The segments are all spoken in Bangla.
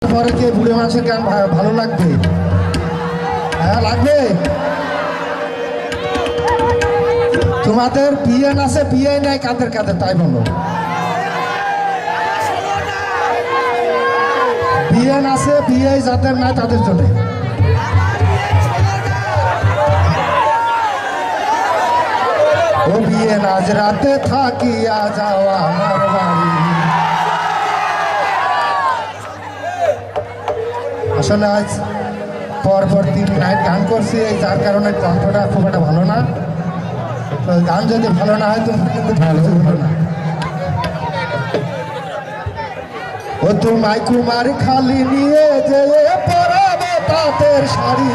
পরে কে বুড়ো মানুষের গান ভালো লাগবে? হ্যাঁ লাগবে। তোমাদের বিএন আছে, বিয়ে নাই কাদের কাদের তাই বলো। বিএন আছে, বিয়ে যাদের নাই তাদের জন্য। ও বিএন আজ রাতে থাকিয়া যাওয়া আমার বাড়ি। আসলে আজ পরপর 3 নাইট গান করছি, যার কারণে কণ্ঠটা খুব একটা ভালো না। তো গান যদি ভালো না হয় তুমি কিন্তু ভালো না। ও তোমায় কুমার খালি নিয়ে যে পরাবে তাঁতের শাড়ি।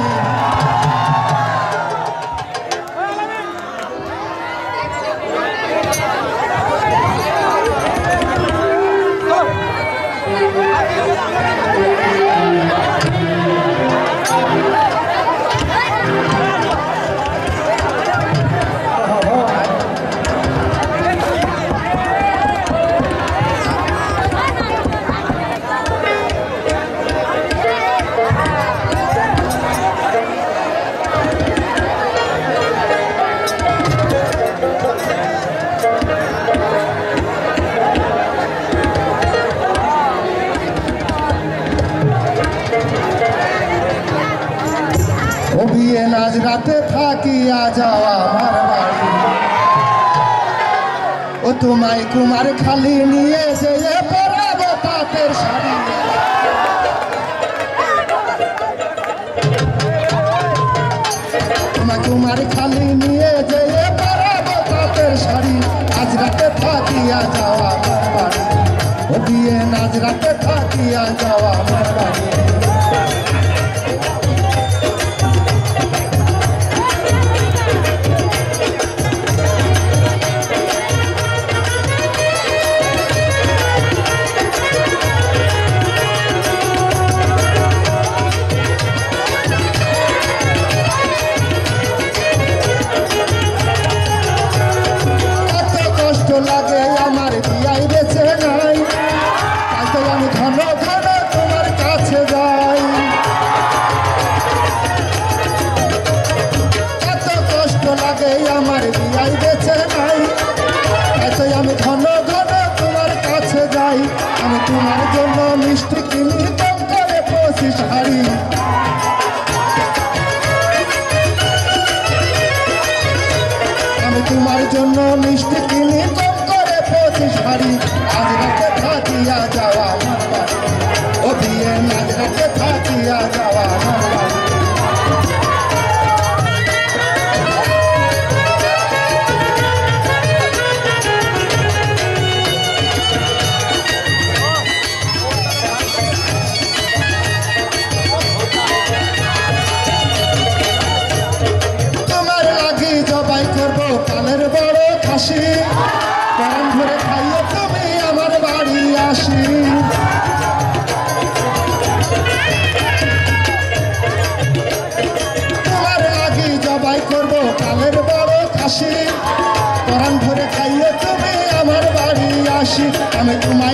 আজ রাতে থাকিয়া যাওয়া আমার বাড়ি। ও তোমায় কুমার খালি নিয়ে যে পরাবে তাঁতের শাড়ি। তোমায় কুমার খালি নিয়ে যে পরাবে তাঁতের শাড়ি। আজ রাতে থাকিয়া যাওয়া আমার বাড়ি। ও বিয়ে আজ রাতে থাকিয়া যাওয়া আমার বাড়ি। লাগে আমার বিয়াই বেছে নাই, তাই তো আমি ঘন ঘন তোমার কাছে যাই। এত কষ্ট লাগে আমার বিয়াই বেছে নাই, তাই তো আমি ঘন ঘন তোমার কাছে যাই। আমি তোমার জন্য মিষ্টি কিনি কম করে 25 হাড়ি। আমি তোমার জন্য মিষ্টি কিনি কম করে 25 হাড়ি। আজ রাতে থাকিয়া যাওয়া আমার বাড়ি। ও বিয়ে আজ রাতে থাকিয়া যাওয়া আমার বাড়ি। তোমার লাগি জবাই করবো কালের বড় খাসি। প্রাণ ধরে খাইয়ে তুমি আমার বাড়ি আসি। তোমার লাগি জবাই করবো কালের বড় খাসি। প্রাণ ধরে খাইয়ে তুমি আমার বাড়ি আসি। আমি তোমায়